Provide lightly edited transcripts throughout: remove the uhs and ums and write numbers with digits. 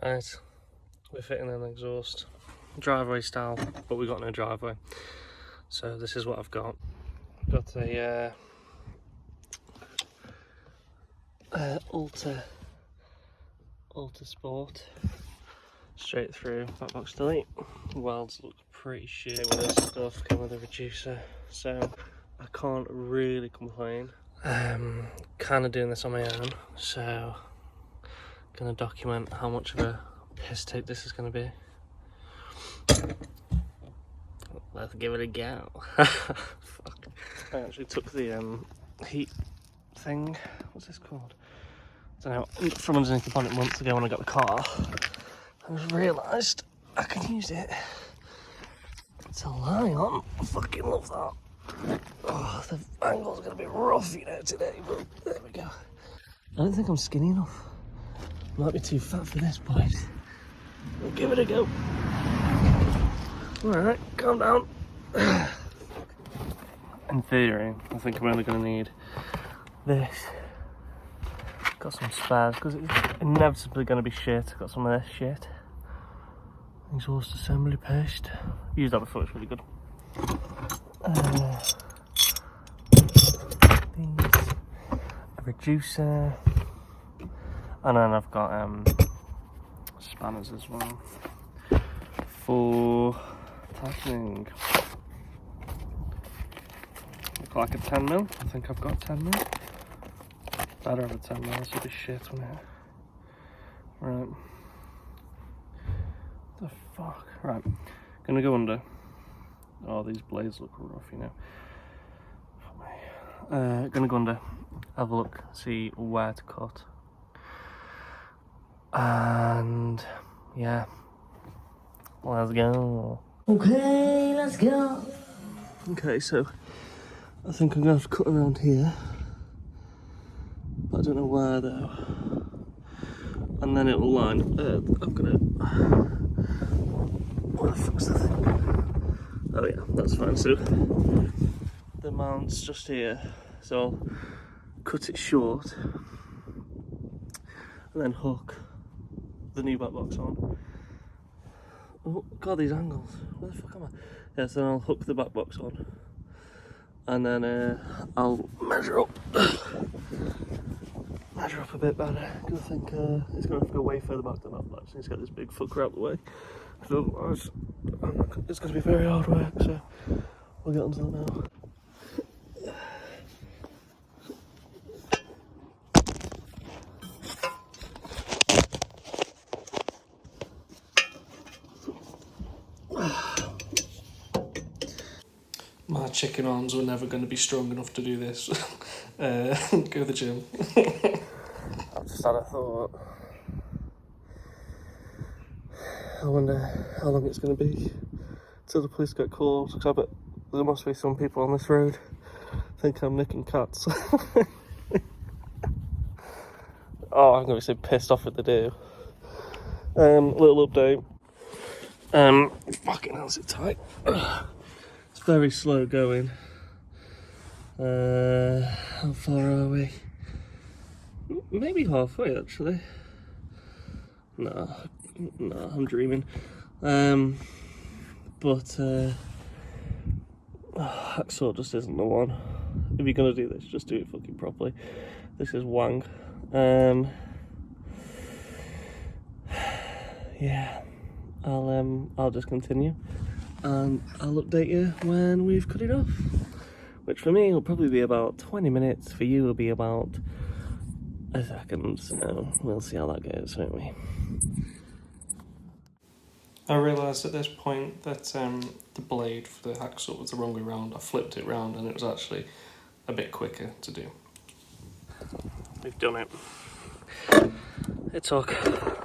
Right, we're fitting an exhaust, driveway style, but we got no driveway. So this is what I've got. I've got a Ultra Sport, straight through, backbox delete. Welds look pretty shit with this stuff, came with a reducer, so I can't really complain. Kind of doing this on my own, so gonna document how much of a piss take this is gonna be. Let's give it a go. Fuck. I actually took the heat thing, what's this called? I don't know, from underneath the bonnet months ago when I got the car. I just realised I can use it to lie on. I fucking love that. Oh, the angle's gonna be rough, you know, today, but there we go. I don't think I'm skinny enough. Might be too fat for this, boys. We'll give it a go. Alright, calm down. In theory, I think I'm only going to need this. Got some spares, because it's inevitably going to be shit. Got some of this shit. Exhaust assembly paste. Used that before, it's really good. These. A reducer. And then I've got spanners as well. For tightening. Look like a 10mm. I think I've got 10mm. Better have a 10mm, this would be shit, wouldn't it? Right. The fuck? Right. Gonna go under. Oh, these blades look rough, you know. Gonna go under. Have a look, see where to cut. And yeah. Let's go. Okay, let's go. Okay, so I think I'm gonna have to cut around here, but I don't know where though. And then it will line. I'm gonna. Where the fuck's the thing? Oh yeah, that's fine. So the mount's just here, so I'll cut it short and then hook the new back box on. Oh god, these angles. Where the fuck am I? Yeah, so then I'll hook the back box on. And then I'll measure up. Measure up a bit better. Because I think it's going to have to go way further back than that. I just need to get this big fucker out of the way. Because otherwise, it's going to be very hard work. So we'll get onto that now. My chicken arms were never going to be strong enough to do this. Go to the gym. I've just had a thought. I wonder how long it's going to be till the police get called. Because I bet there must be some people on this road think I'm nicking cats. Oh, I'm going to be so pissed off if they do. Little update. Fucking hell, is it tight? It's very slow going. How far are we? Maybe halfway actually. No, I'm dreaming. But hacksaw just isn't the one. If you're gonna do this, just do it fucking properly. This is wang. Yeah, I'll just continue. And I'll update you when we've cut it off, which for me will probably be about 20 minutes, for you will be about a second, so we'll see how that goes, won't we? I realised at this point that the blade for the hacksaw was the wrong way round. I flipped it round and it was actually a bit quicker to do. We've done it. It took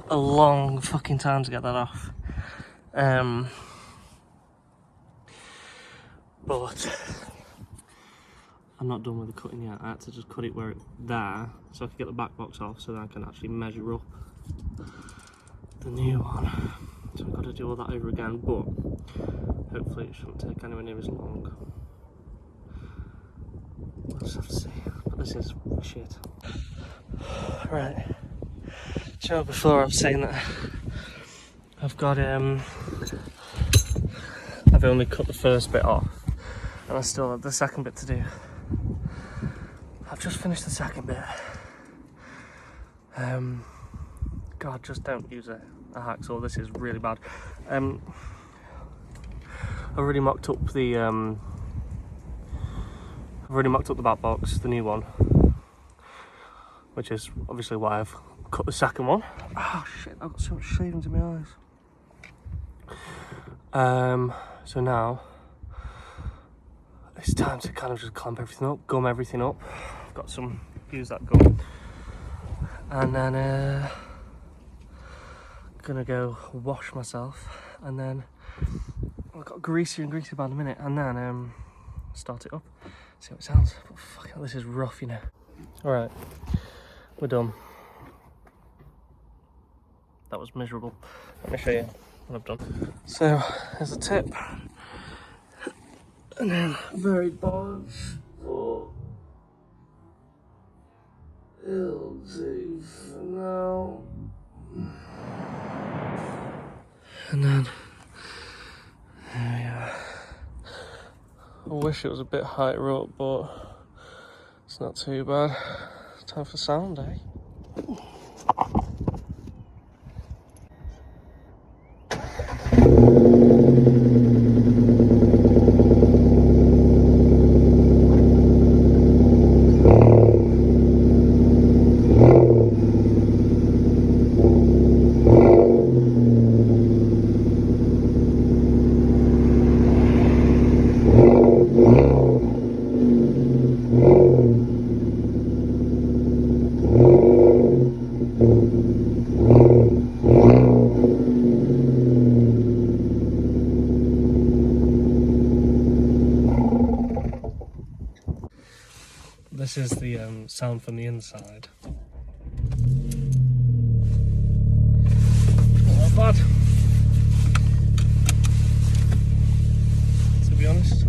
a long fucking time to get that off. But I'm not done with the cutting yet. I had to just cut it where it's there, so I could get the back box off, so then I can actually measure up the new one. So I've got to do all that over again, but hopefully it shouldn't take anywhere near as long. We'll just have to see. But this is shit. Right. Do you know, before I was saying that I've got I've only cut the first bit off and I still have the second bit to do. I've just finished the second bit. God, just don't use a hacksaw, this is really bad. I've already mocked up the Backbox, the new one, which is obviously why I've cut the second one. Oh shit, I've got so much shavings in my eyes. So now it's time to kind of just clamp everything up, gum everything up. I've got some, use that gum, and then gonna go wash myself, and then I've got greasier and greasier by the minute, and then start it up, see how it sounds. But fuck hell, this is rough, you know. Alright, we're done. That was miserable. Let me show you what I've done. So, there's a tip, and then very bars for it'll do for now. And then, there we are. I wish it was a bit higher up, but it's not too bad. Time for sound, eh? This is the sound from the inside. Not bad, to be honest.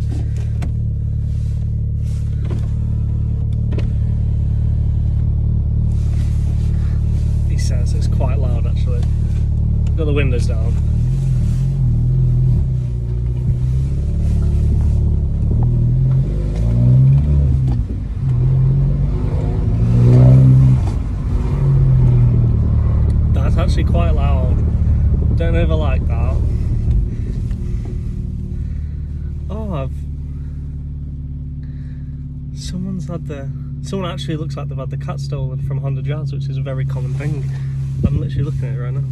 He says it's quite loud actually. Got the windows down. Actually quite loud. Don't ever like that. Oh, someone actually looks like they've had the cat stolen from Honda Jazz, which is a very common thing. I'm literally looking at it right now.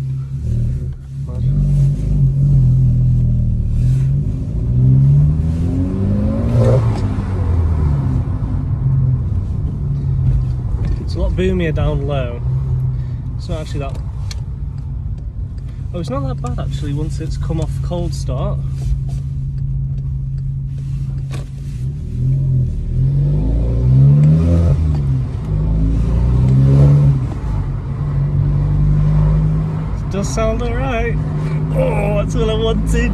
It's a lot boomier down low. It's not actually that. Oh, it's not that bad actually once it's come off cold start. It does sound alright. Oh, that's all I wanted.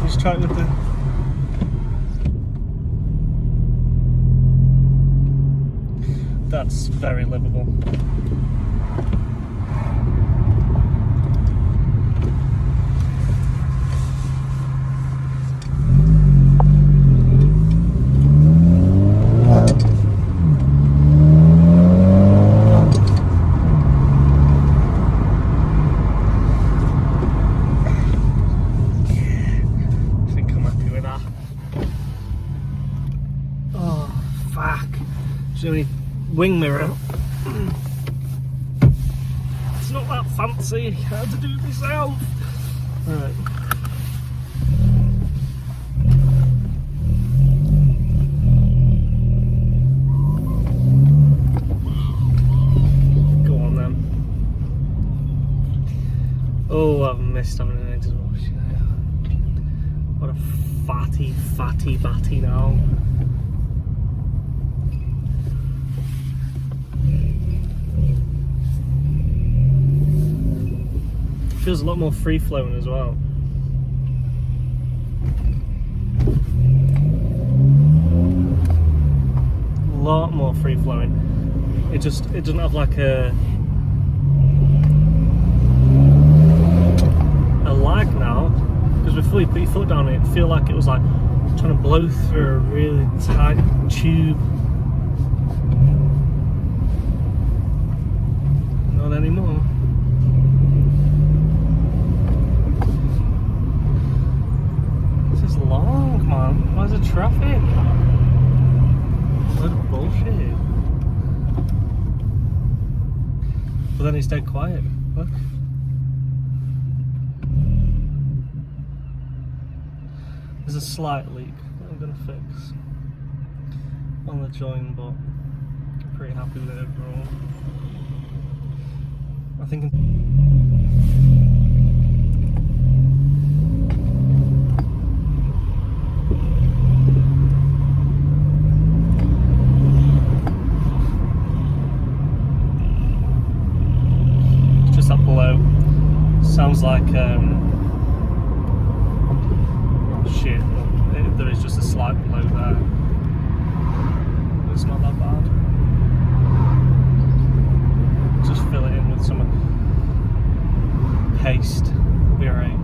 Just try it with the... That's very livable. Only wing mirror. It's not that fancy. I had to do it myself. Right. Go on then. Oh, I've missed having an exhaust. What a fatty batty now. Feels a lot more free flowing as well. A lot more free flowing. It doesn't have like a put your foot down it, feel like it was like trying to blow through a really tight tube. Not anymore. This is long, man. Where's the traffic? What bullshit. But then it's dead quiet. Look. There's a slight leak that I'm going to fix on the join, but I'm pretty happy with it overall. I think it's just up below. Sounds like shit, but there is just a slight blow there. It's not that bad. Just fill it in with some paste. Be alright.